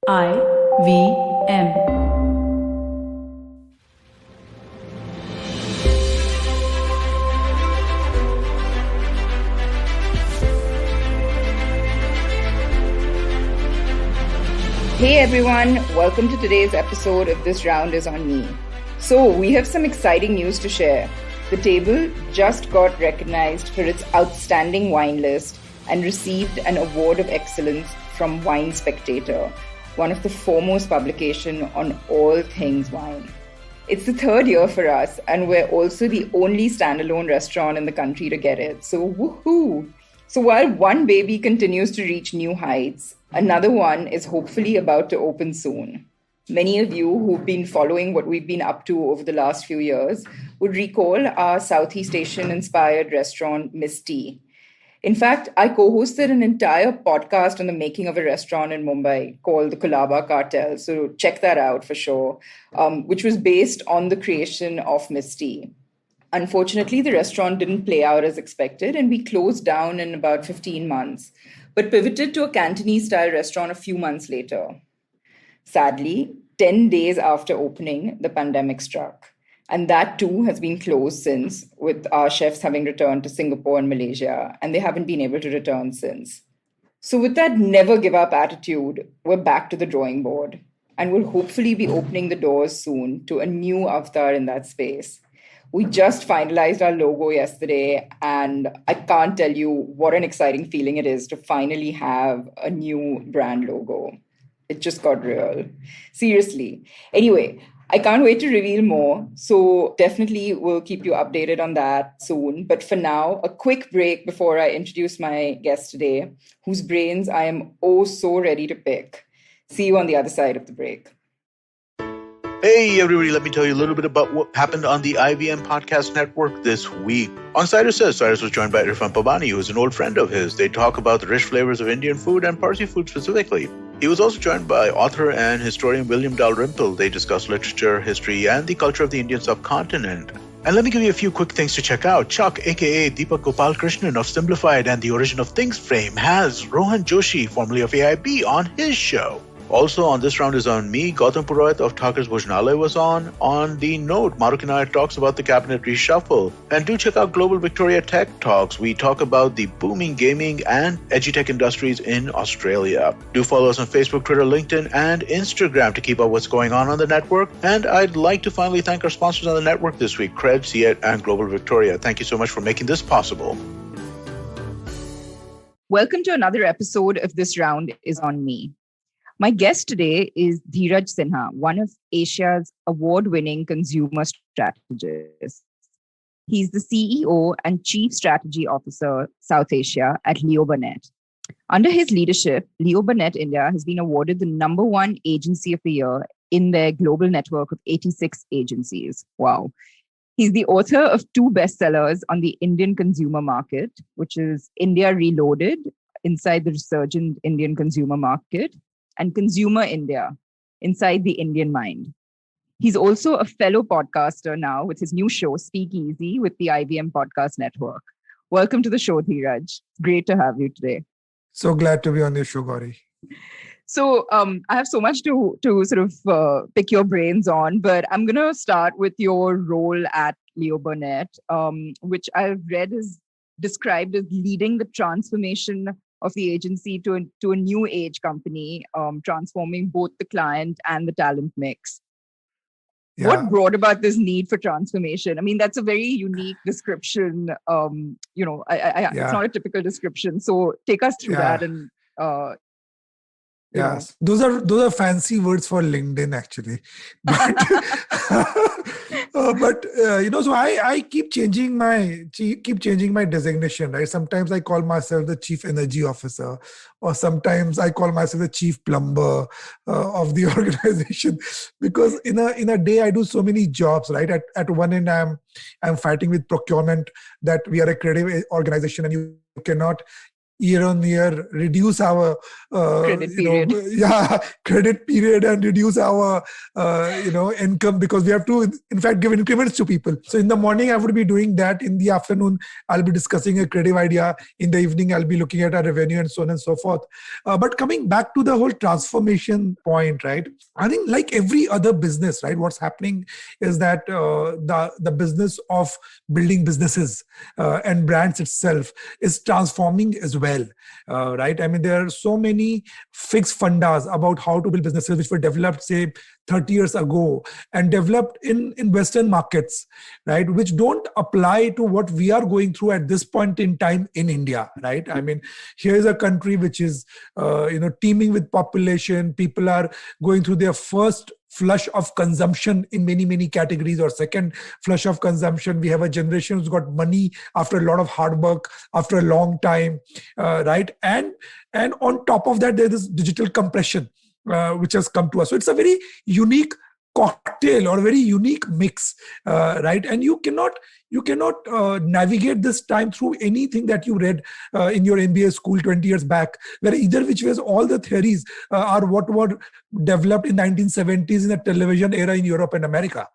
IVM. Hey everyone, welcome to today's episode of This Round is on Me. So, we have some exciting news to share. The table just got recognized for its outstanding wine list and received an award of excellence from Wine Spectator, one of the foremost publications on all things wine. It's the third year for us, and we're also the only standalone restaurant in the country to get it. So, woohoo! So while one baby continues to reach new heights, another one is hopefully about to open soon. Many of you who've been following what we've been up to over the last few years would recall our Southeast Asian inspired restaurant, Miss T. In fact, I co-hosted an entire podcast on the making of a restaurant in Mumbai called the Colaba Cartel. So check that out for sure, which was based on the creation of Miss T. Unfortunately, the restaurant didn't play out as expected, and we closed down in about 15 months, but pivoted to a Cantonese-style restaurant a few months later. Sadly, 10 days after opening, the pandemic struck. And that too has been closed since, with our chefs having returned to Singapore and Malaysia, and they haven't been able to return since. So, with that never give up attitude, we're back to the drawing board, and we'll hopefully be opening the doors soon to a new avatar in that space. We just finalized our logo yesterday, and I can't tell you what an exciting feeling it is to finally have a new brand logo. It just got real. Seriously. Anyway, I can't wait to reveal more, so definitely we'll keep you updated on that soon. But for now, a quick break before I introduce my guest today, whose brains I am oh so ready to pick. See you on the other side of the break. Hey everybody, let me tell you a little bit about what happened on the IVM Podcast Network this week. On Cyrus Says, Cyrus was joined by Irfan Pabani, who is an old friend of his. They talk about the rich flavors of Indian food and Parsi food specifically. He was also joined by author and historian William Dalrymple. They discuss literature, history, and the culture of the Indian subcontinent. And let me give you a few quick things to check out. Chuck, aka Deepak Gopal Krishnan of Simplified and the Origin of Things frame, has Rohan Joshi, formerly of AIB, on his show. Also on This Round is on Me, Gautam Purohit of Thakur's Bhojnalaya was on. On the note, Maruk Inayat talks about the cabinet reshuffle. And do check out Global Victoria Tech Talks. We talk about the booming gaming and edutech industries in Australia. Do follow us on Facebook, Twitter, LinkedIn, and Instagram to keep up what's going on the network. And I'd like to finally thank our sponsors on the network this week, Cred, Ciet, and Global Victoria. Thank you so much for making this possible. Welcome to another episode of This Round is on Me. My guest today is Dheeraj Sinha, one of Asia's award-winning consumer strategists. He's the CEO and Chief Strategy Officer, South Asia at Leo Burnett. Under his leadership, Leo Burnett India has been awarded the #1 agency of the year in their global network of 86 agencies. Wow. He's the author of 2 bestsellers on the Indian consumer market, which is India Reloaded, Inside the Resurgent Indian Consumer Market, and Consumer India, Inside the Indian Mind. He's also a fellow podcaster now with his new show, Speak Easy, with the IVM Podcast Network. Welcome to the show, Dheeraj. Great to have you today. So glad to be on your show, Gauri. So I have so much to sort of pick your brains on, but I'm going to start with your role at Leo Burnett, which I've read is described as leading the transformation of the agency to a new age company, transforming both the client and the talent mix. Yeah. What brought about this need for transformation? I mean, that's a very unique description. It's not a typical description. So take us through that and. Yes, those are fancy words for LinkedIn, actually. But so I keep changing my designation, right? Sometimes I call myself the Chief Energy Officer, or sometimes I call myself the Chief Plumber of the organization, because in a day I do so many jobs, right? At one end I'm fighting with procurement that we are a creative organization and you cannot year on year reduce our Credit period. credit period and reduce our income, because we have to in fact give increments to people. So in the morning I would be doing that, in the afternoon I'll be discussing a creative idea, in the evening I'll be looking at our revenue and so on and so forth. But coming back to the whole transformation point, right, I think like every other business, right, what's happening is that the business of building businesses and brands itself is transforming as well, right? I mean, there are so many fixed fundas about how to build businesses which were developed, say, 30 years ago and developed in Western markets, right, which don't apply to what we are going through at this point in time in India, right? I mean, here is a country which is, teeming with population. People are going through their first flush of consumption in many categories, or second flush of consumption. We have a generation who's got money after a lot of hard work, after a long time, right? And on top of that, there's this digital compression which has come to us. So it's a very unique cocktail or very unique mix, right? And you cannot navigate this time through anything that you read in your MBA school 20 years back, where either which ways all the theories are what were developed in 1970s in the television era in Europe and America.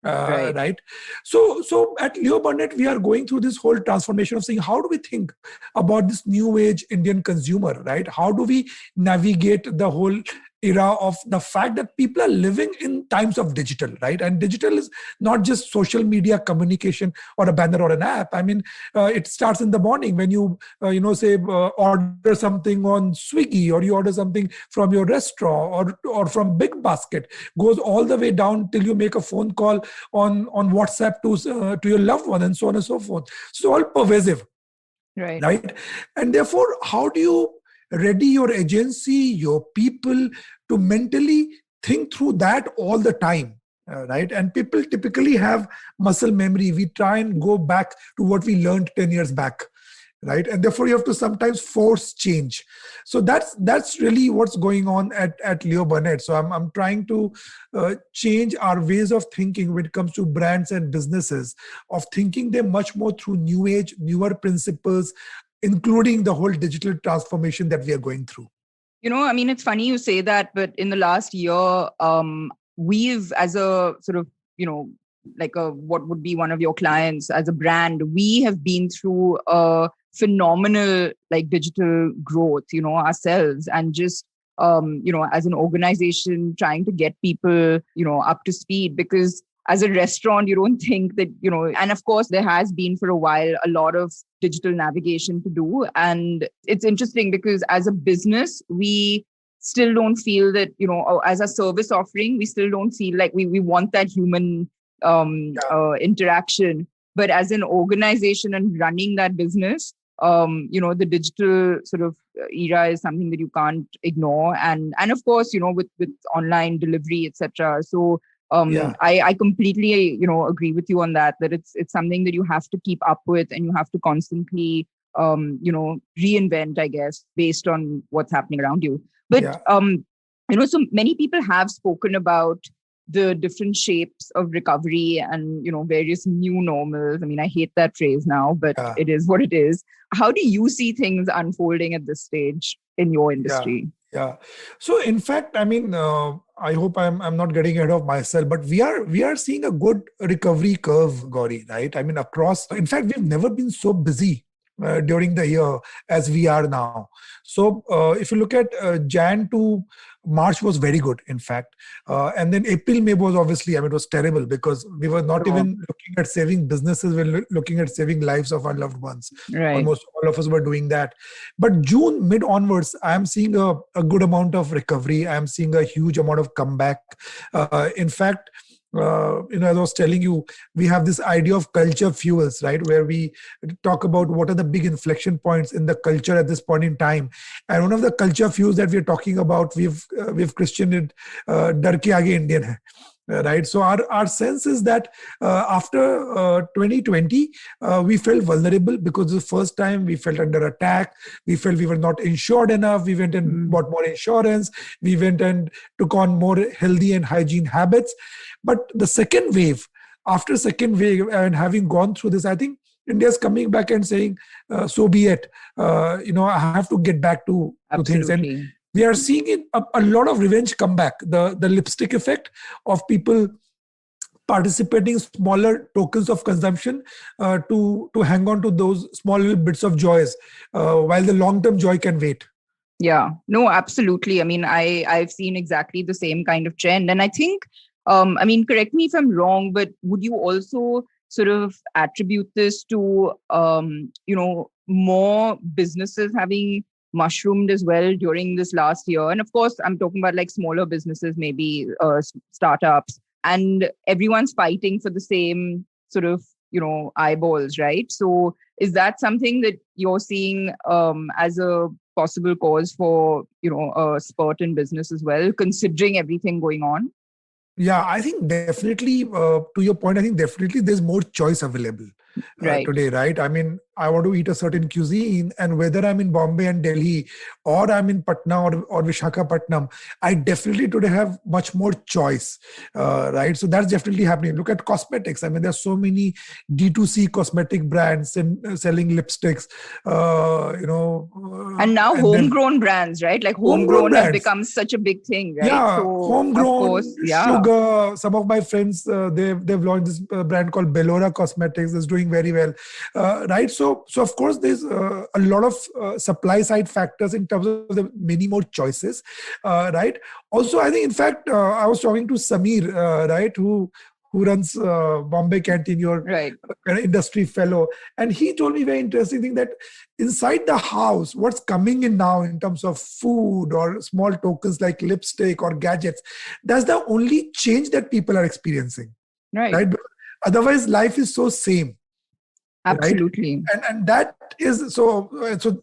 Right. So at Leo Burnett, we are going through this whole transformation of saying, how do we think about this new age Indian consumer, right? How do we navigate the whole era of the fact that people are living in times of digital, right? And digital is not just social media communication or a banner or an app. I mean, it starts in the morning when you, order something on Swiggy, or you order something from your restaurant or from Big Basket, goes all the way down till you make a phone call on WhatsApp to your loved one, and so on and so forth. So all pervasive, right? And therefore, how do you ready your agency, your people to mentally think through that all the time, right? And people typically have muscle memory. We try and go back to what we learned 10 years back, right? And therefore you have to sometimes force change. So that's really what's going on at Leo Burnett. So I'm trying to change our ways of thinking when it comes to brands and businesses, of thinking them much more through new age, newer principles, including the whole digital transformation that we are going through. I mean, it's funny you say that, but in the last year, we've, as a sort of, like what would be one of your clients as a brand, we have been through a phenomenal like digital growth, ourselves, and just, as an organization trying to get people, up to speed, because as a restaurant, you don't think that, and of course there has been for a while a lot of digital navigation to do. And it's interesting because as a business, we still don't feel that, as a service offering, we still don't feel like we want that human interaction. But as an organization and running that business, the digital sort of era is something that you can't ignore. And of course, with online delivery, etc. So I completely, agree with you on that it's something that you have to keep up with, and you have to constantly, reinvent, I guess, based on what's happening around you. But, so many people have spoken about the different shapes of recovery and, various new normals. I mean, I hate that phrase now, but it is what it is. How do you see things unfolding at this stage in your industry? Yeah. So in fact, I mean, I hope I'm not getting ahead of myself, but we are seeing a good recovery curve, Gauri, right? I mean, across, in fact, we've never been so busy during the year as we are now. So if you look at Jan to March was very good, in fact. And then April, May was obviously, it was terrible because we were not even looking at saving businesses, we were looking at saving lives of our loved ones. Right. Almost all of us were doing that. But June, mid onwards, I am seeing a good amount of recovery. I am seeing a huge amount of comeback. In fact, as I was telling you, we have this idea of culture fuels, right? Where we talk about what are the big inflection points in the culture at this point in time. And one of the culture fuels that we're talking about, we've christened it Dar Ke Aage Indian Hai. Right. So our sense is that after 2020, we felt vulnerable because the first time we felt under attack. We felt we were not insured enough. We went and bought more insurance. We went and took on more healthy and hygiene habits. But the second wave, after second wave and having gone through this, I think India is coming back and saying, so be it. I have to get back to things. And Absolutely. we are seeing it, a lot of revenge come back. The lipstick effect of people participating smaller tokens of consumption to hang on to those small little bits of joys while the long-term joy can wait. Yeah, no, absolutely. I mean, I've seen exactly the same kind of trend. And I think, I mean, correct me if I'm wrong, but would you also sort of attribute this to, more businesses having mushroomed as well during this last year? And of course, I'm talking about like smaller businesses, maybe startups, and everyone's fighting for the same sort of, eyeballs, right? So is that something that you're seeing as a possible cause for, a spurt in business as well, considering everything going on? Yeah, I think definitely, to your point, I think definitely there's more choice available Right. today, right? I mean, I want to eat a certain cuisine, and whether I'm in Bombay and Delhi, or I'm in Patna or Vishakhapatnam, I definitely today have much more choice, right? So that's definitely happening. Look at cosmetics. I mean, there's so many D2C cosmetic brands and selling lipsticks, And now and then homegrown brands, right? Like homegrown has become such a big thing, right? yeah, So homegrown, of course, yeah. sugar. Some of my friends, they've launched this brand called Bellora Cosmetics. That's doing very well, right? So of course, there's a lot of supply side factors in terms of the many more choices, right? Also, I think, in fact, I was talking to Samir, right, who runs Bombay Canteen, your Right. Industry fellow, and he told me very interesting thing that inside the house, what's coming in now in terms of food or small tokens like lipstick or gadgets, that's the only change that people are experiencing, Right. Because otherwise, life is so same. Absolutely. Right? And that is so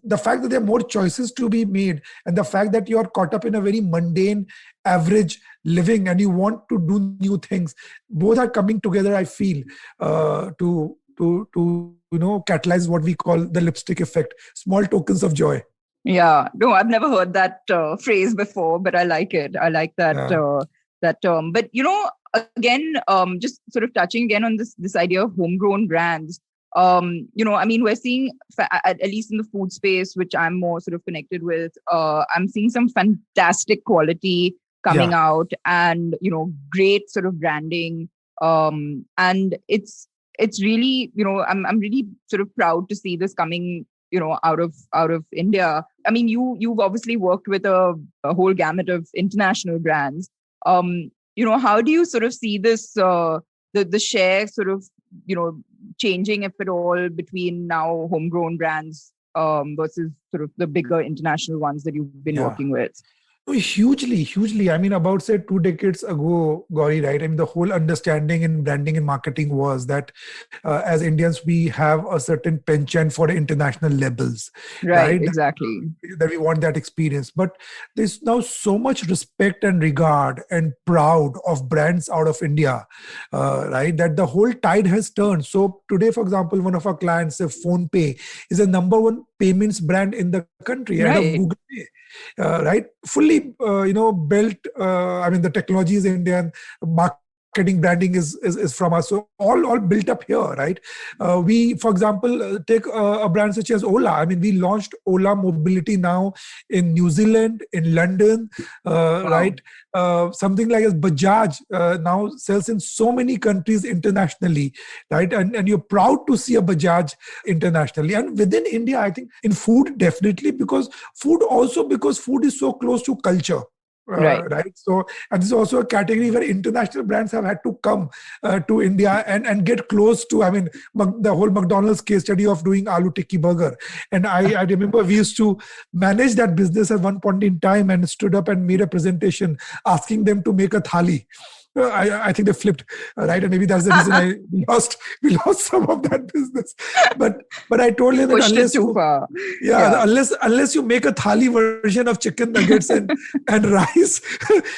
the fact that there are more choices to be made, and the fact that you are caught up in a very mundane average living and you want to do new things, both are coming together, I feel, to catalyze what we call the lipstick effect, small tokens of joy. Yeah, no, I've never heard that phrase before, but I like it. I like that that term. But again, just sort of touching again on this idea of homegrown brands. I mean, we're seeing, at least in the food space, which I'm more sort of connected with, I'm seeing some fantastic quality coming out, and great sort of branding. And it's really, I'm really sort of proud to see this coming, out of India. I mean, you've obviously worked with a whole gamut of international brands. How do you sort of see this, the share sort of, changing, if at all, between now homegrown brands versus sort of the bigger international ones that you've been working with? Hugely. I mean, about say 2 decades ago, Gauri, right? I mean, the whole understanding in branding and marketing was that as Indians, we have a certain penchant for international labels, right? Exactly. That we want that experience. But there's now so much respect and regard and proud of brands out of India, right? That the whole tide has turned. So today, for example, one of our clients, PhonePe, is the number one payments brand in the country, ahead of Google Pay. Right, fully built. I mean, the technology is Indian, marketing branding is from us, so all built up here, right? We, for example, take a brand such as Ola. I mean, we launched Ola Mobility now in New Zealand, in London, right? Something like as Bajaj now sells in so many countries internationally, right? And you're proud to see a Bajaj internationally. And within India, I think in food, definitely, because food is so close to culture. Right. So, and this is also a category where international brands have had to come to India and get close to, I mean, the whole McDonald's case study of doing Aloo Tikki burger. And I remember we used to manage that business at one point in time and stood up and made a presentation asking them to make a thali. I think they flipped, right? And maybe that's the reason we lost some of that business. But I told them that unless you make a thali version of chicken nuggets and rice,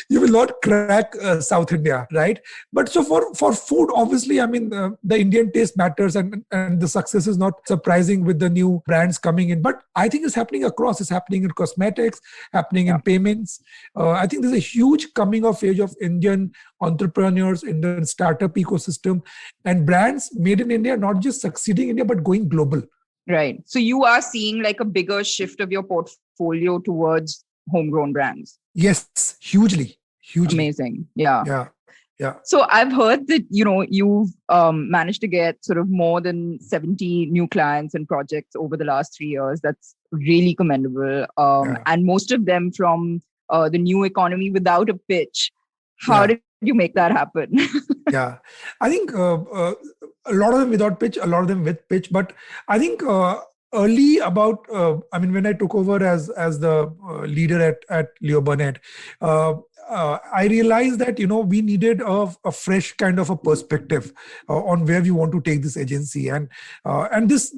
you will not crack South India, right? But so for food, obviously, I mean, the Indian taste matters, and the success is not surprising with the new brands coming in. But I think it's happening across. It's happening in cosmetics, happening in payments. I think there's a huge coming of age of Indian entrepreneurs, Indian startup ecosystem, and brands made in India, not just succeeding in India, but going global. Right. So you are seeing like a bigger shift of your portfolio towards homegrown brands. Yes, hugely. Amazing. Yeah. Yeah. So I've heard that, you've managed to get sort of more than 70 new clients and projects over the last 3 years. That's really commendable. And most of them from the new economy without a pitch. How did you make that happen? Yeah, I think a lot of them without pitch, a lot of them with pitch. But I think early about, when I took over as the leader at Leo Burnett, I realized that we needed a fresh kind of a perspective on where we want to take this agency, and this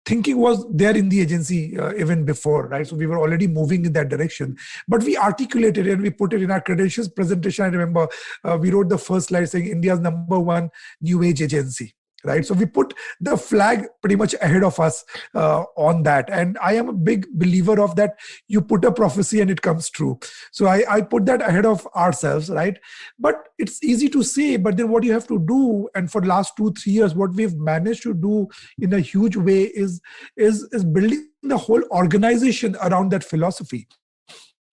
thinking was there in the agency even before, right? So we were already moving in that direction, but we articulated it and we put it in our credentials presentation. I remember we wrote the first slide saying India's #1 new age agency. Right. So we put the flag pretty much ahead of us on that. And I am a big believer of that. You put a prophecy and it comes true. So I put that ahead of ourselves. Right. But it's easy to say, but then what you have to do, and for the last 2-3 years, what we've managed to do in a huge way is building the whole organization around that philosophy.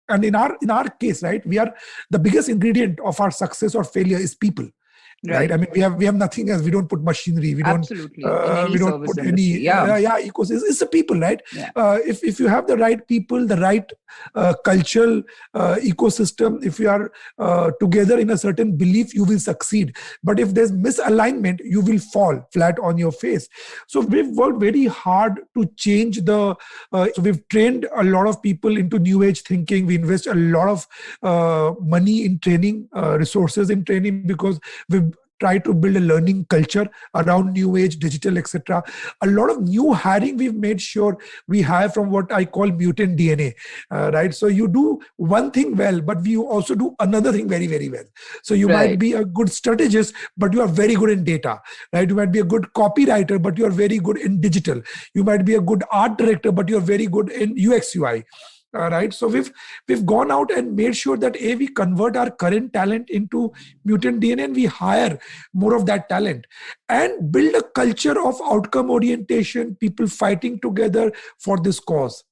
And in our case, right, we are the biggest ingredient of our success or failure is people. Right. I mean, we have nothing else. We don't put machinery. We don't put any ecosystem. It's the people, right? Yeah. If you have the right people, the right cultural ecosystem, if you are together in a certain belief, you will succeed. But if there's misalignment, you will fall flat on your face. So we've worked very hard to change so we've trained a lot of people into new age thinking. We invest a lot of money in training, resources in training, because we've try to build a learning culture around new age, digital, etc. A lot of new hiring we've made sure we hire from what I call mutant DNA, right? So you do one thing well, but we also do another thing very, very well. So you might be a good strategist, but you are very good in data, right? You might be a good copywriter, but you are very good in digital. You might be a good art director, but you are very good in UX UI. Right. So we've gone out and made sure that we convert our current talent into mutant DNA, and we hire more of that talent and build a culture of outcome orientation, people fighting together for this cause.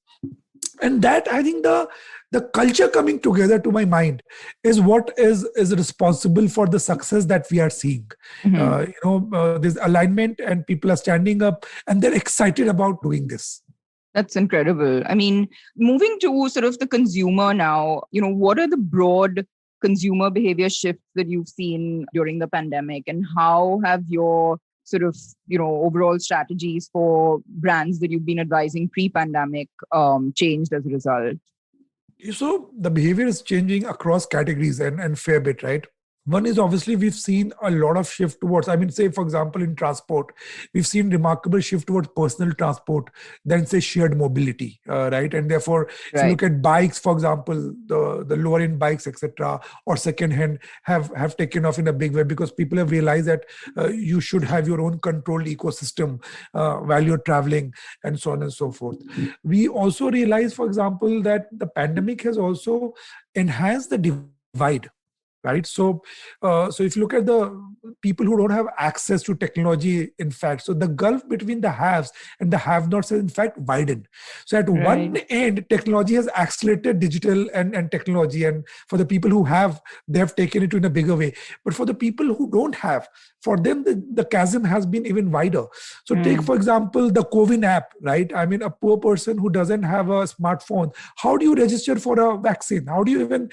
And that, I think, the culture coming together, to my mind, is what is responsible for the success that we are seeing. Mm-hmm. There's alignment and people are standing up and they're excited about doing this. That's incredible. I mean, moving to sort of the consumer now, what are the broad consumer behavior shifts that you've seen during the pandemic, and how have your sort of, overall strategies for brands that you've been advising pre-pandemic changed as a result? So the behavior is changing across categories and fair bit, right? One is obviously we've seen a lot of shift towards, say, for example, in transport, we've seen remarkable shift towards personal transport than, say, shared mobility, right? And therefore, if you look at bikes, for example, the lower end bikes, etc., or secondhand have taken off in a big way, because people have realized that you should have your own controlled ecosystem while you're traveling, and so on and so forth. We also realize, for example, that the pandemic has also enhanced the divide. Right. So if you look at the people who don't have access to technology, in fact, so the gulf between the haves and the have-nots has in fact widened. So at one end, technology has accelerated digital and technology. And for the people who have, they have taken it in a bigger way. But for the people who don't have, for them, the chasm has been even wider. So take, for example, the COVID app, right? I mean, a poor person who doesn't have a smartphone, how do you register for a vaccine? How do you even,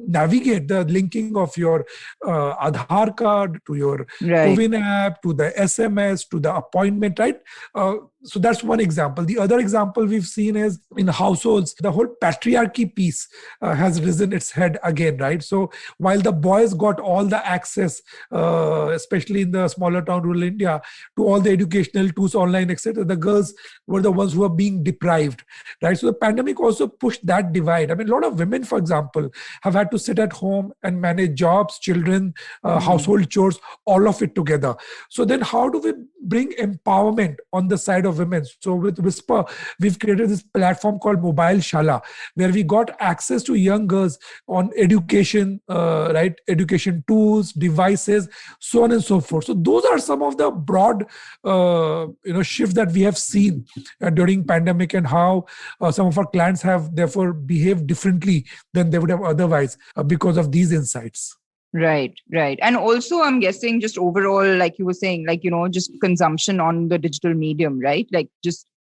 navigate the linking of your Aadhaar card to your COVID app, to the SMS, to the appointment, right? So that's one example. The other example we've seen is in households, the whole patriarchy piece has risen its head again, right? So while the boys got all the access, especially in the smaller town, rural India, to all the educational tools online, etc., the girls were the ones who were being deprived, right? So the pandemic also pushed that divide. I mean, a lot of women, for example, example, have had to sit at home and manage jobs, children, household chores, all of it together. So then how do we bring empowerment on the side of women? So with Whisper, we've created this platform called Mobile Shala, where we got access to young girls on education, right? Education tools, devices, so on and so forth. So those are some of the broad, shifts that we have seen during pandemic, and how some of our clients have therefore behaved differently than they would have otherwise because of these insights. Right. And also, I'm guessing just overall, like you were saying, like, just consumption on the digital medium, right? Like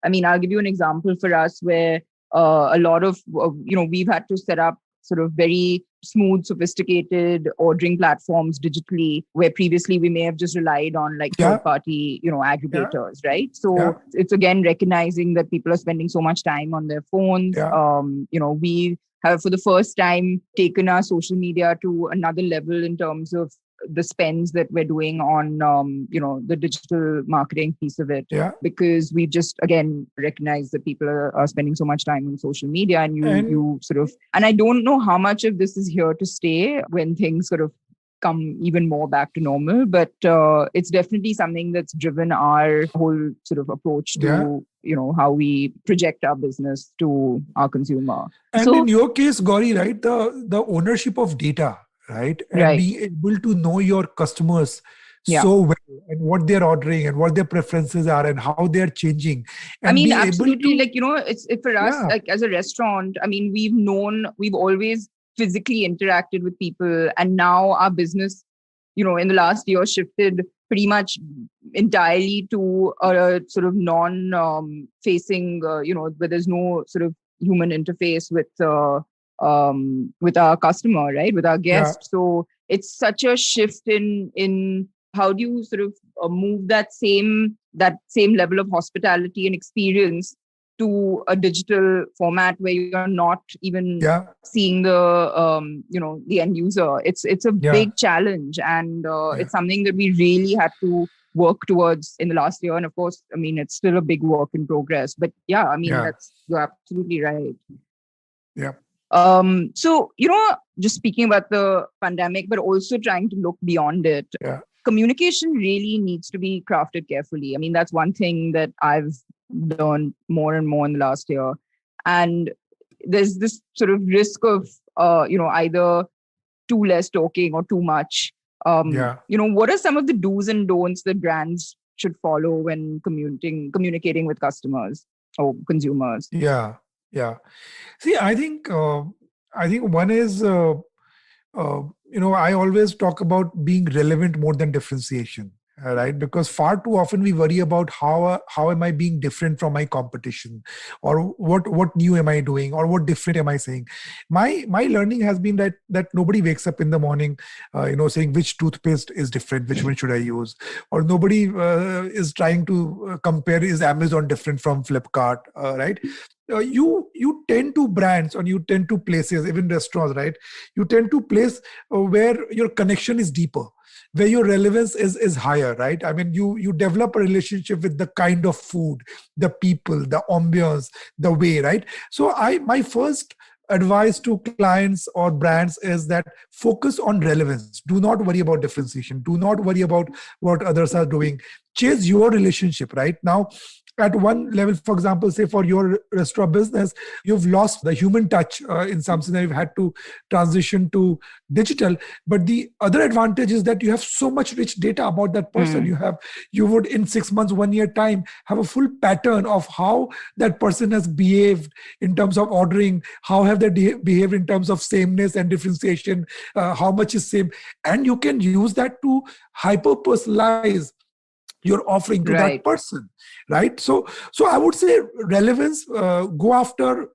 I'll give you an example for us where a lot of, we've had to set up sort of very smooth, sophisticated ordering platforms digitally, where previously we may have just relied on like third-party, aggregators, right? So it's again recognizing that people are spending so much time on their phones. We have for the first time taken our social media to another level in terms of the spends that we're doing on, the digital marketing piece of it. Because we just, again, recognize that people are spending so much time on social media, and you sort of, and I don't know how much of this is here to stay when things sort of come even more back to normal, but it's definitely something that's driven our whole sort of approach to, how we project our business to our consumer. And in your case, Gauri, right, the ownership of data, right? And being able to know your customers so well, and what they're ordering and what their preferences are and how they're changing. And absolutely. It's for us, like as a restaurant, we've always physically interacted with people, and now our business, in the last year shifted pretty much entirely to a sort of non-facing, where there's no sort of human interface with our customer, right? With our guest. So it's such a shift in how do you sort of move that same level of hospitality and experience to a digital format where you're not even seeing the the end user. It's a big challenge, and it's something that we really had to work towards in the last year. And of course, it's still a big work in progress. But you're absolutely right. Yeah. So, just speaking about the pandemic, but also trying to look beyond it. Communication really needs to be crafted carefully. That's one thing that I've learned more and more in the last year. And there's this sort of risk of, either too less talking or too much. What are some of the do's and don'ts that brands should follow when communicating with customers or consumers? Yeah. See, I think one is, I always talk about being relevant more than differentiation, right? Because far too often we worry about how am I being different from my competition, or what new am I doing, or what different am I saying. My learning has been that nobody wakes up in the morning, saying which toothpaste is different, which one should I use, or nobody is trying to compare is Amazon different from Flipkart, right? You tend to brands, or you tend to places, even restaurants, right? You tend to place where your connection is deeper, where your relevance is higher, right? You develop a relationship with the kind of food, the people, the ambience, the way, right? So my first advice to clients or brands is that focus on relevance. Do not worry about differentiation. Do not worry about what others are doing. Chase your relationship, right? Now, at one level, for example, say for your restaurant business, you've lost the human touch in some sense, you've had to transition to digital. But the other advantage is that you have so much rich data about that person. You would in 6 months, 1 year time, have a full pattern of how that person has behaved in terms of ordering, how have they behaved in terms of sameness and differentiation, how much is same. And you can use that to hyper personalize your offering to that person, right? So I would say relevance, go after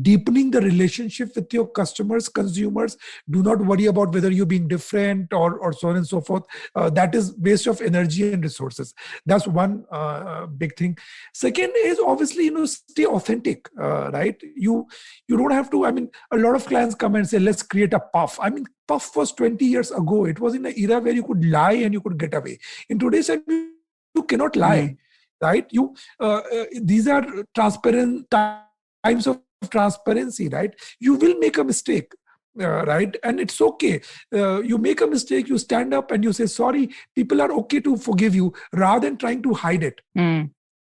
deepening the relationship with your customers, consumers. Do not worry about whether you're being different or so on and so forth. That is waste of energy and resources. That's one big thing. Second is obviously, stay authentic, right? You don't have to, a lot of clients come and say, let's create a puff. Puff was 20 years ago. It was in an era where you could lie and you could get away. In today's time, you cannot lie, right? These are transparent times of transparency, right? You will make a mistake. right? And it's okay. You make a mistake, you stand up and you say sorry. People are okay to forgive you rather than trying to hide it.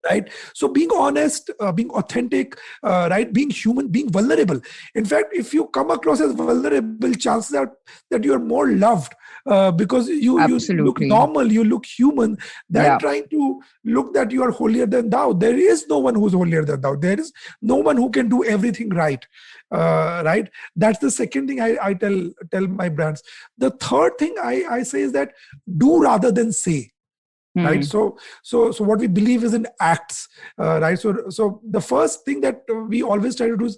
Right? So being honest, being authentic, right? Being human, being vulnerable. In fact, if you come across as vulnerable, chances are that you are more loved, because you look Absolutely. normal, you look human, than Yeah. trying to look that you are holier than thou. There is no one who's holier than thou. There is no one who can do everything right. Right? That's the second thing I tell my brands. The third thing I say is that do rather than say. Right? So what we believe is in acts. Right? So the first thing that we always try to do is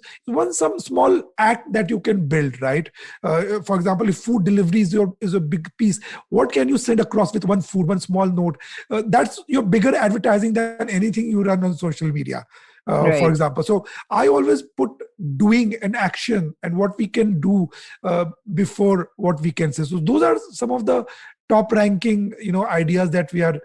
some small act that you can build. Right? For example, if food delivery is a big piece, what can you send across with one small note? That's your bigger advertising than anything you run on social media. For Right. example, so I always put doing and action and what we can do before what we can say. So those are some of the top ranking ideas that we are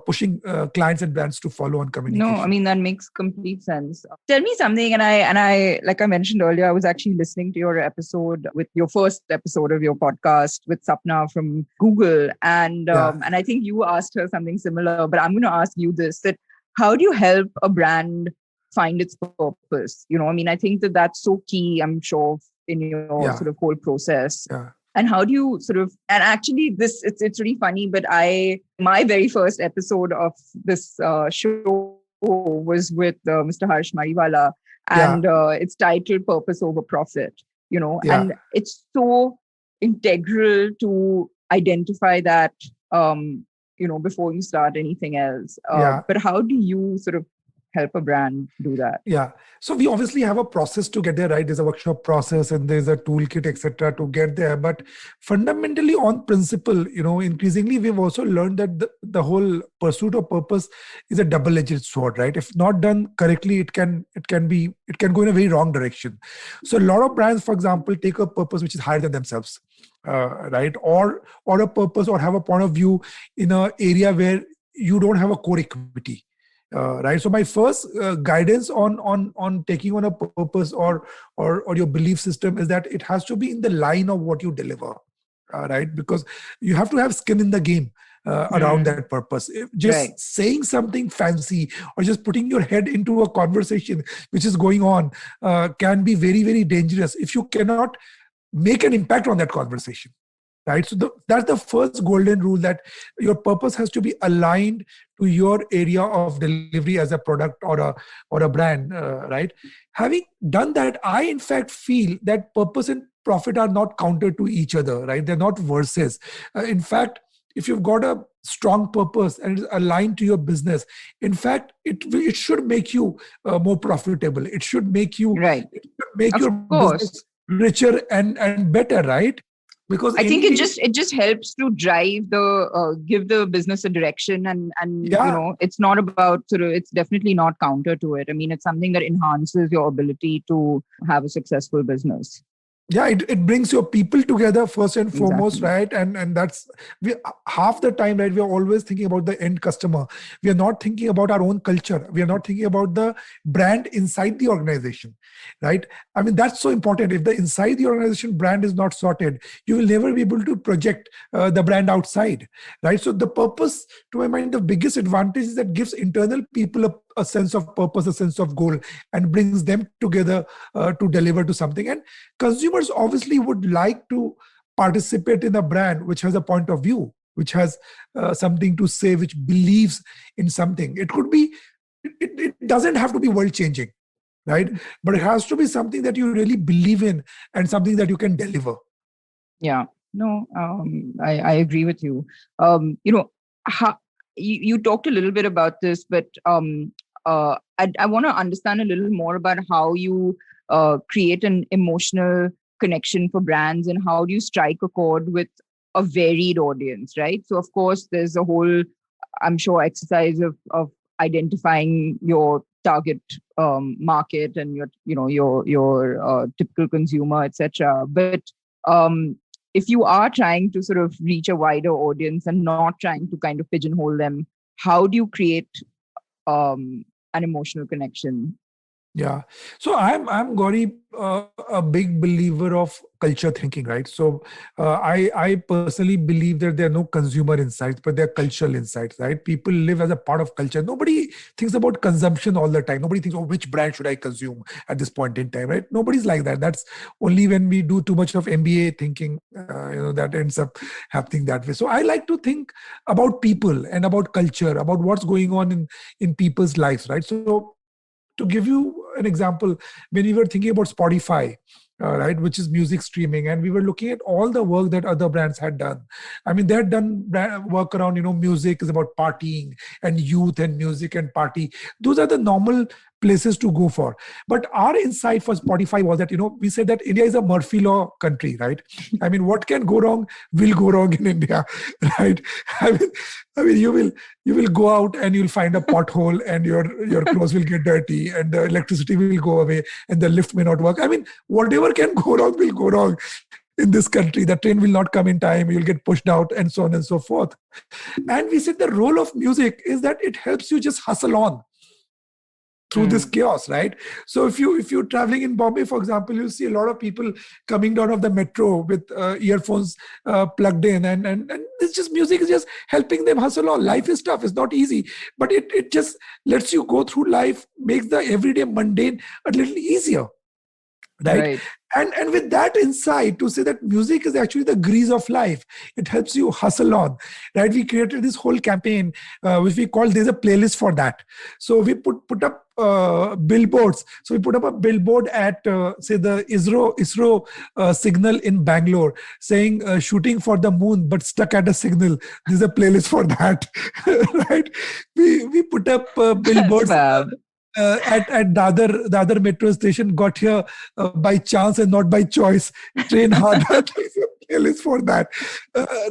pushing clients and brands to follow on communication. No, I mean, that makes complete sense. Tell me something, and I like I mentioned earlier, I was actually listening to your episode with your first episode of your podcast with Sapna from Google, and I think you asked her something similar, but I'm going to ask you this: that how do you help a brand find its purpose? I mean, I think that that's so key, I'm sure, in your sort of whole process. Yeah. And how do you and actually it's really funny, but my very first episode of this show was with Mr. Harsh Mariwala, and it's titled Purpose Over Profit, and it's so integral to identify that, before you start anything else. But how do you sort of help a brand do that? Yeah. So we obviously have a process to get there, right? There's a workshop process and there's a toolkit, etc., to get there. But fundamentally, on principle, increasingly we've also learned that the whole pursuit of purpose is a double-edged sword, right? If not done correctly, it can go in a very wrong direction. So a lot of brands, for example, take a purpose which is higher than themselves, right? Or a purpose or have a point of view in an area where you don't have a core equity. Right. So my first guidance on taking on a purpose or your belief system is that it has to be in the line of what you deliver. Right. Because you have to have skin in the game around that purpose. Just saying something fancy or just putting your head into a conversation which is going on can be very, very dangerous if you cannot make an impact on that conversation. Right. So that's the first golden rule, that your purpose has to be aligned to your area of delivery as a product or a brand. Right. Having done that, I in fact feel that purpose and profit are not counter to each other. Right. They're not versus. In fact, if you've got a strong purpose and it's aligned to your business, in fact, it should make you more profitable. It should make you your business richer and better. Right. Because I think it just helps to drive give the business a direction, and it's not about it's definitely not counter to it. I mean, it's something that enhances your ability to have a successful business. Yeah, it brings your people together first and foremost, right? And that's half the time, right? We are always thinking about the end customer. We are not thinking about our own culture. We are not thinking about the brand inside the organization, right? I mean, that's so important. If the inside the organization brand is not sorted, you will never be able to project the brand outside, right? So the purpose, to my mind, the biggest advantage is that gives internal people a sense of purpose, a sense of goal, and brings them together to deliver to something. And consumers obviously would like to participate in a brand which has a point of view, which has something to say, which believes in something. It could be, it doesn't have to be world changing, right? But it has to be something that you really believe in and something that you can deliver. Yeah, no, I agree with you. You talked a little bit about this, but I want to understand a little more about how you create an emotional connection for brands, and how do you strike a chord with a varied audience, right? So of course there's a whole, I'm sure, exercise of identifying your target market and your typical consumer, etc. But if you are trying to sort of reach a wider audience and not trying to kind of pigeonhole them, how do you create an emotional connection? Yeah. So I'm Gauri, a big believer of culture thinking, right? So I personally believe that there are no consumer insights, but there are cultural insights, right? People live as a part of culture. Nobody thinks about consumption all the time. Nobody thinks, oh, which brand should I consume at this point in time, right? Nobody's like that. That's only when we do too much of MBA thinking, that ends up happening that way. So I like to think about people and about culture, about what's going on in people's lives, right? So to give you an example, when we were thinking about Spotify, right, which is music streaming, and we were looking at all the work that other brands had done. I mean, they had done work around, music is about partying and youth and music and party. Those are the normal places to go for. But our insight for Spotify was that, we said that India is a Murphy Law country, right? I mean, what can go wrong will go wrong in India, right? I mean, you will go out and you'll find a pothole and your clothes will get dirty and the electricity will go away and the lift may not work. I mean, whatever can go wrong will go wrong in this country. The train will not come in time, you'll get pushed out, and so on and so forth. And we said the role of music is that it helps you just hustle on through this chaos, right? So if you're traveling in Bombay, for example, you see a lot of people coming down of the metro with earphones plugged in, and it's just music is just helping them hustle on. Life is tough; it's not easy, but it just lets you go through life, makes the everyday mundane a little easier, right? Right. And with that insight to say that music is actually the grease of life, it helps you hustle on, right? We created this whole campaign, which we call there's a playlist for that. So we put up billboards. So we put up a billboard at say the ISRO signal in Bangalore saying shooting for the moon but stuck at a signal. There's a playlist for that. Right? We put up billboards Fab. at the other metro station. Got here by chance and not by choice. Train harder. There's a playlist for that,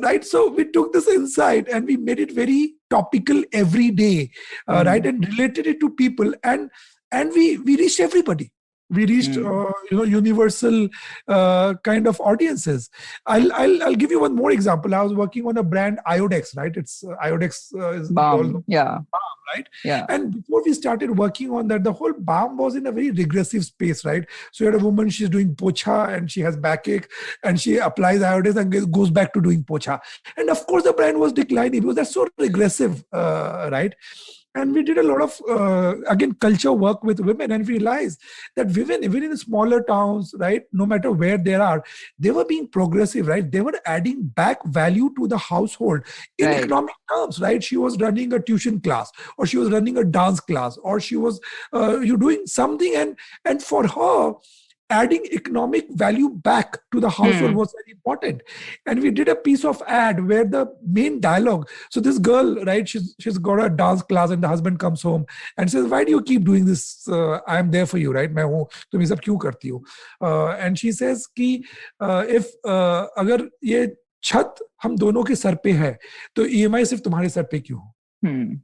right? So we took this insight and we made it very topical every day, right, and related it to people, and we reached everybody. We reached universal kind of audiences. I'll give you one more example. I was working on a brand Iodex, right? It's Iodex is Balm. Yeah. right? Yeah. And before we started working on that, the whole balm was in a very regressive space, right? So you had a woman, she's doing pocha and she has backache and she applies iodine and goes back to doing pocha. And of course, the brand was declining because that's so regressive, right? And we did a lot of again culture work with women, and we realized that women, even in smaller towns, right, no matter where they are, they were being progressive, right? They were adding back value to the household in Right. economic terms, right? She was running a tuition class, or she was running a dance class, or she was you doing something, and for her, adding economic value back to the household was very important. And we did a piece of ad where the main dialogue, so this girl, right, she's got a dance class and the husband comes home and says, why do you keep doing this? I am there for you, right? मैं हूँ, तुम ये सब क्यों करती हो? And she says कि if अगर ये छत हम दोनों के सर पे है तो EMI सिर्फ तुम्हारे सर पे क्यों हो?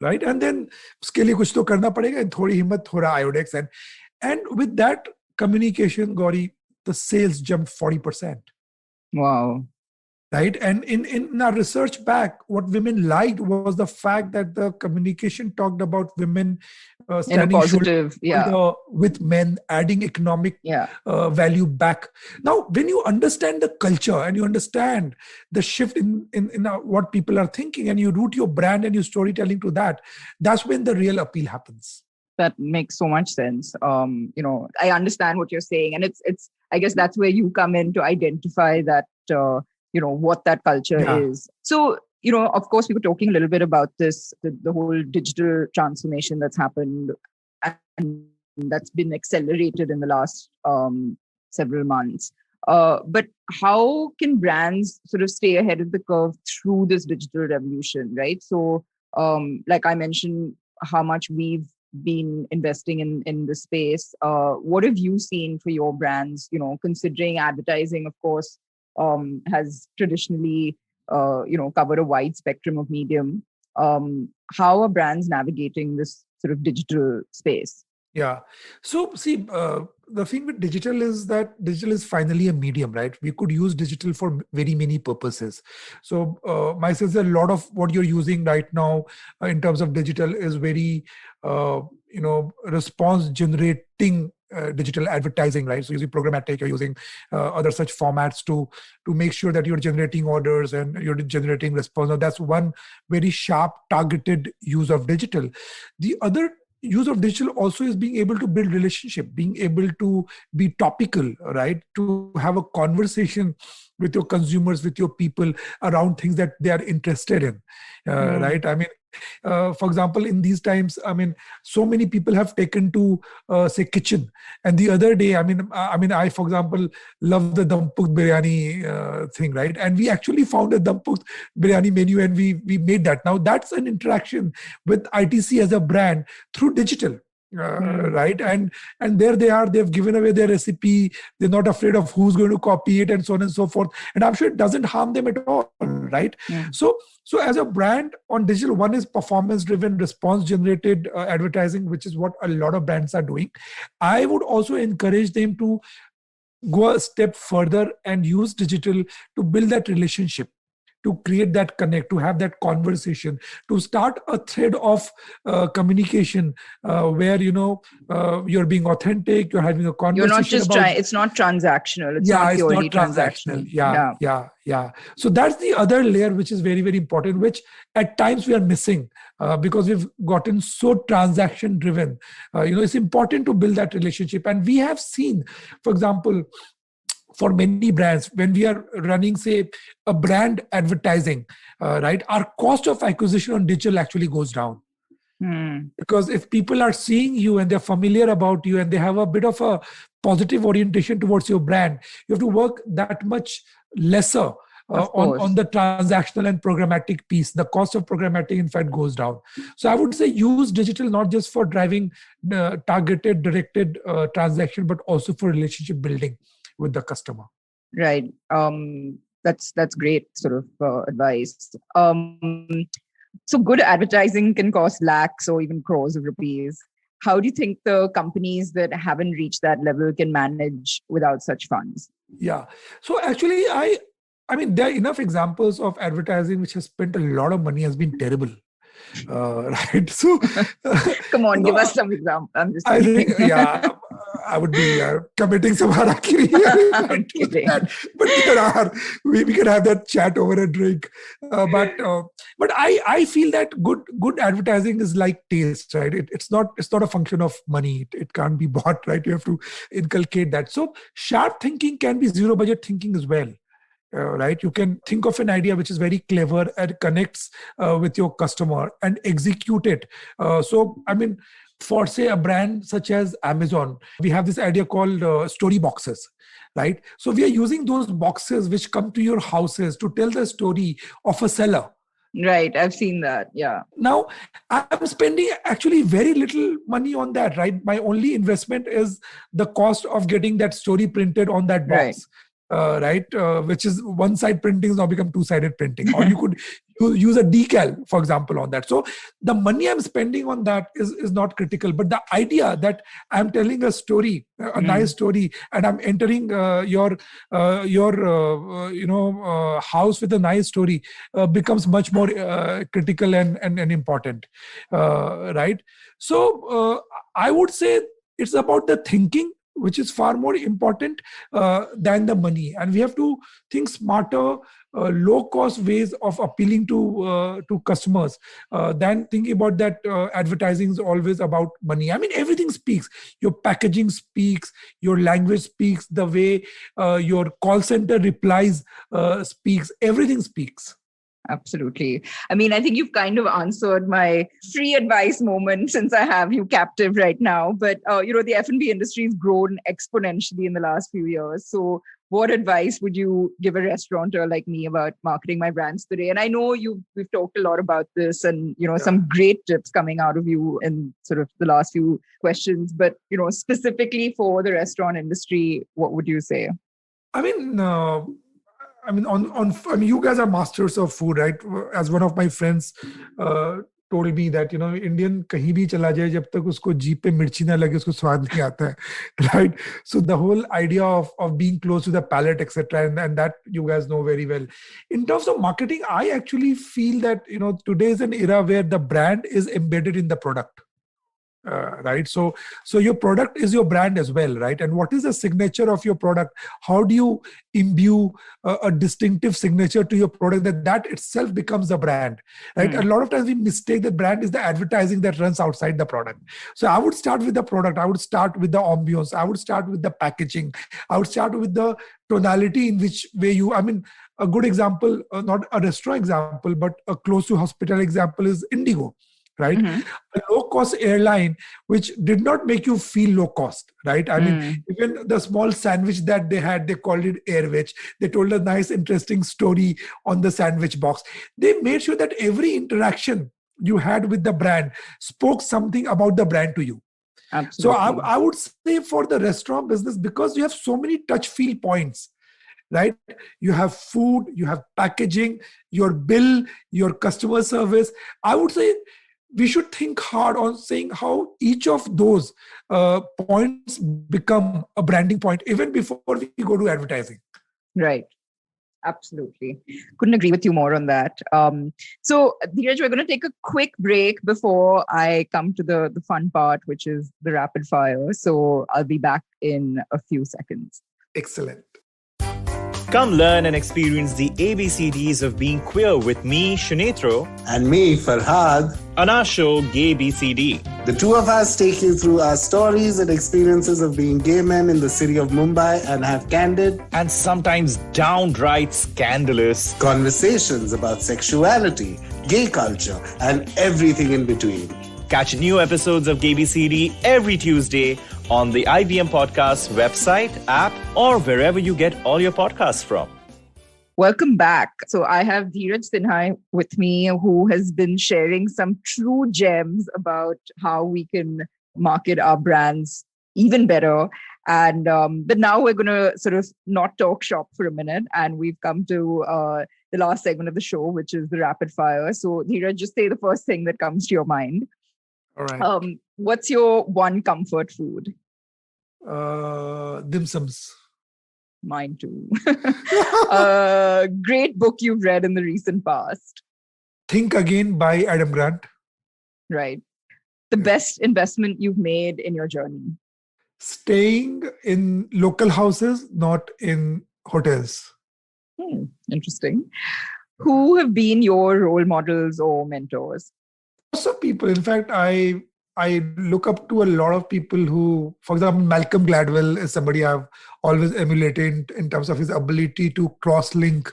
Right? And then उसके लिए कुछ तो करना पड़ेगा, थोड़ी हिम्मत, थोड़ा Iodex, and with that communication, Gauri, the sales jumped 40%. Wow. Right? And in our research back, what women liked was the fact that the communication talked about women In a standing positive. Yeah. shoulder with men, adding economic Yeah. value back. Now, when you understand the culture and you understand the shift in what people are thinking, and you root your brand and your storytelling to that, that's when the real appeal happens. That makes so much sense. I understand what you're saying, and it's I guess that's where you come in to identify that what that culture is. So of course we were talking a little bit about this, the whole digital transformation that's happened and that's been accelerated in the last several months. But how can brands sort of stay ahead of the curve through this digital revolution, right? So like I mentioned, how much we've been investing in the space. What have you seen for your brands, considering advertising, of course, has traditionally, covered a wide spectrum of medium. How are brands navigating this sort of digital space? Yeah. So see, the thing with digital is that digital is finally a medium, right? We could use digital for very many purposes. So my sense is a lot of what you're using right now in terms of digital is very, response generating digital advertising, right? So using programmatic, you're using other such formats to make sure that you're generating orders and you're generating response. Now, that's one very sharp, targeted use of digital. The other use of digital also is being able to build relationship, being able to be topical, right? To have a conversation with your consumers, with your people around things that they are interested in, right? I mean, for example, in these times, I mean, so many people have taken to say kitchen. And the other day, I, for example, love the Dampuk biryani thing, right? And we actually found a Dampuk biryani menu and we made that. Now that's an interaction with ITC as a brand through digital. Right, and there they are, they've given away their recipe, they're not afraid of who's going to copy it and so on and so forth, and I'm sure it doesn't harm them at all, right? So as a brand on digital, one is performance driven, response generated advertising, which is what a lot of brands are doing. I would also encourage them to go a step further and use digital to build that relationship, to create that connect, to have that conversation, to start a thread of communication where you're being authentic, you're having a conversation. You're not just it's not transactional. It's not purely transactional. Yeah. So that's the other layer, which is very, very important, which at times we are missing because we've gotten so transaction driven. It's important to build that relationship. And we have seen, for example, for many brands, when we are running, say, a brand advertising, right, our cost of acquisition on digital actually goes down. Because if people are seeing you and they're familiar about you and they have a bit of a positive orientation towards your brand, you have to work that much lesser on the transactional and programmatic piece. The cost of programmatic, in fact, goes down. So I would say use digital not just for driving targeted, directed transaction, but also for relationship building with the customer. Right. That's great sort of advice. So good advertising can cost lakhs or even crores of rupees. How do you think the companies that haven't reached that level can manage without such funds? Yeah. So actually, I mean, there are enough examples of advertising which has spent a lot of money, has been terrible. Right. So come on, give us some examples. I think, I would be committing some harakiri. But there are, we can have that chat over a drink. But I feel that good advertising is like taste, right? It's not a function of money. It can't be bought, right? You have to inculcate that. So sharp thinking can be zero budget thinking as well. Right, you can think of an idea which is very clever and connects with your customer and execute it. So, I mean, for say a brand such as Amazon, we have this idea called story boxes, right? So we are using those boxes which come to your houses to tell the story of a seller. Right, I've seen that. Yeah. Now, I'm spending actually very little money on that, right? My only investment is the cost of getting that story printed on that box. Right. Which is one-side printing has now become two-sided printing. Or you could use a decal, for example, on that. So the money I'm spending on that is not critical. But the idea that I'm telling a story, a nice story, and I'm entering your house with a nice story becomes much more critical and important. Right. So I would say it's about the thinking, which is far more important than the money. And we have to think smarter, low-cost ways of appealing to customers than thinking about that advertising is always about money. I mean, everything speaks. Your packaging speaks, your language speaks, the way your call center replies speaks, everything speaks. Absolutely. I mean, I think you've kind of answered my free advice moment since I have you captive right now. But, the F&B industry has grown exponentially in the last few years. So what advice would you give a restaurateur like me about marketing my brands today? And I know we've talked a lot about this and, some great tips coming out of you in sort of the last few questions. But, specifically for the restaurant industry, what would you say? I mean, you guys are masters of food, right? As one of my friends told me that, Indian kahin bhi chala jaye, jab tak usko jeep pe mirchi na lage, usko swad nahi aata hai, right? So the whole idea of being close to the palate, etc., and that you guys know very well. In terms of marketing, I actually feel that, today is an era where the brand is embedded in the product. Right, so your product is your brand as well, right? And what is the signature of your product? How do you imbue a distinctive signature to your product that itself becomes a brand, right? A lot of times we mistake that brand is the advertising that runs outside the product. So I would start with the product. I would start with the ambience. I would start with the packaging. I would start with the tonality in which way a good example, not a restaurant example, but a close to hospital example is Indigo. Right? A low-cost airline, which did not make you feel low cost, right? Even the small sandwich that they had, they called it Airwich. They told a nice, interesting story on the sandwich box. They made sure that every interaction you had with the brand spoke something about the brand to you. Absolutely. So I would say for the restaurant business, because you have so many touch-feel points, right? You have food, you have packaging, your bill, your customer service. I would say we should think hard on saying how each of those points become a branding point even before we go to advertising. Right. Absolutely. Couldn't agree with you more on that. So, Dheeraj, we're going to take a quick break before I come to the fun part, which is the rapid fire. So I'll be back in a few seconds. Excellent. Come learn and experience the ABCDs of being queer with me, Shunetro. And me, Farhad. On our show, Gay BCD. The two of us take you through our stories and experiences of being gay men in the city of Mumbai and have candid and sometimes downright scandalous conversations about sexuality, gay culture, and everything in between. Catch new episodes of Gay BCD every Tuesday on the IVM Podcast website, app, or wherever you get all your podcasts from. Welcome back. So I have Dheeraj Sinha with me, who has been sharing some true gems about how we can market our brands even better. And but now we're going to sort of not talk shop for a minute, and we've come to the last segment of the show, which is the rapid fire. So Dheeraj, just say the first thing that comes to your mind. All right. What's your one comfort food? Dim sums. Mine too. Great book you've read in the recent past. Think Again by Adam Grant. Right. The best investment you've made in your journey? Staying in local houses, not in hotels. Interesting. Who have been your role models or mentors? Lots of people. In fact, I look up to a lot of people who, for example, Malcolm Gladwell is somebody I've always emulated in terms of his ability to cross-link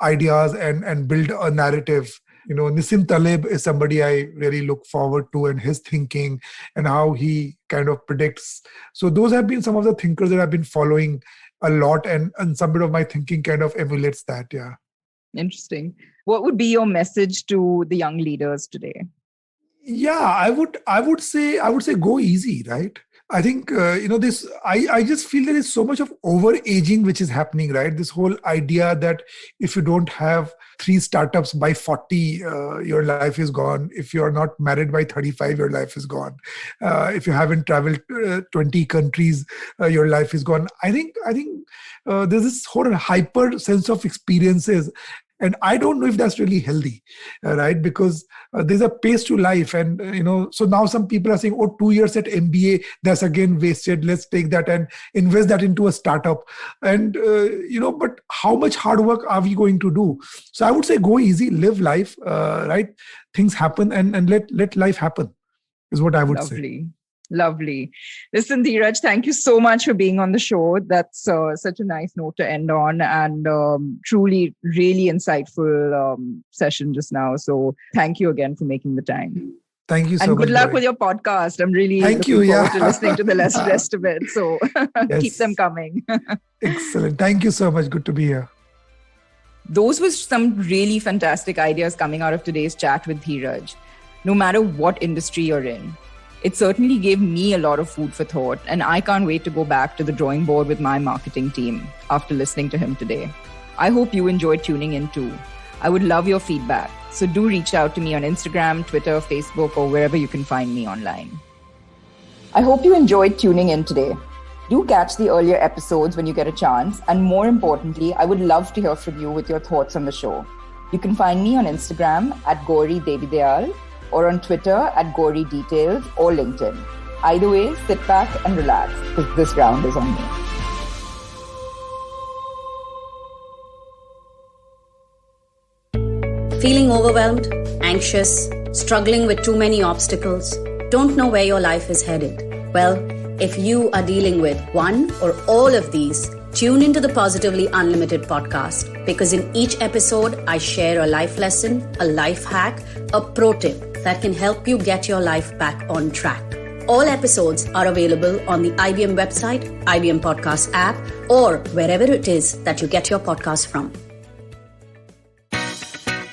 ideas and build a narrative. Nassim Taleb is somebody I really look forward to, and his thinking and how he kind of predicts. So those have been some of the thinkers that I've been following a lot, and some bit of my thinking kind of emulates that. Yeah. Interesting. What would be your message to the young leaders today? Yeah, I would say go easy, right? I think this. I just feel there is so much of over-aging which is happening, right? This whole idea that if you don't have 3 startups by 40, your life is gone. If you're not married by 35, your life is gone. If you haven't traveled 20 countries, your life is gone. I think there's this whole hyper sense of experiences. And I don't know if that's really healthy, right? Because there's a pace to life. And, so now some people are saying, 2 years at MBA, that's again wasted. Let's take that and invest that into a startup. And, but how much hard work are we going to do? So I would say go easy, live life, right? Things happen and let life happen is what I would say. Lovely. Listen, Dheeraj, thank you so much for being on the show. That's such a nice note to end on, and truly, really insightful session just now. So thank you again for making the time. Thank you so much. And good luck with your podcast. I'm really looking forward to listening to the rest of it. So keep them coming. Excellent. Thank you so much. Good to be here. Those were some really fantastic ideas coming out of today's chat with Dheeraj. No matter what industry you're in, it certainly gave me a lot of food for thought, and I can't wait to go back to the drawing board with my marketing team after listening to him today. I hope you enjoyed tuning in too. I would love your feedback. So do reach out to me on Instagram, Twitter, Facebook, or wherever you can find me online. I hope you enjoyed tuning in today. Do catch the earlier episodes when you get a chance. And more importantly, I would love to hear from you with your thoughts on the show. You can find me on Instagram at Gauri Devidayal or on Twitter at Gauri Details or LinkedIn. Either way, sit back and relax because this round is on me. Feeling overwhelmed, anxious, struggling with too many obstacles, don't know where your life is headed? Well, if you are dealing with one or all of these, tune into the Positively Unlimited podcast because in each episode, I share a life lesson, a life hack, a pro tip that can help you get your life back on track. All episodes are available on the IBM website, IBM Podcast app, or wherever it is that you get your podcast from.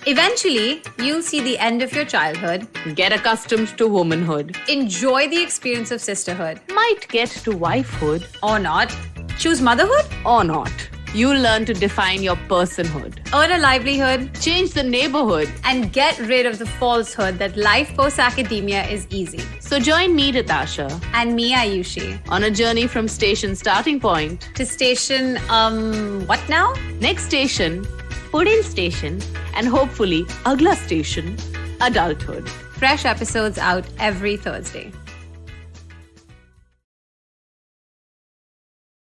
Eventually, you'll see the end of your childhood, get accustomed to womanhood, enjoy the experience of sisterhood, might get to wifehood, or not, choose motherhood, or not. You'll learn to define your personhood, earn a livelihood, change the neighborhood, and get rid of the falsehood that life post-academia is easy. So join me, Ritasha, and me, Ayushi, on a journey from station starting point to station, what now? Next station, Pudin station, and hopefully, Agla station, adulthood. Fresh episodes out every Thursday.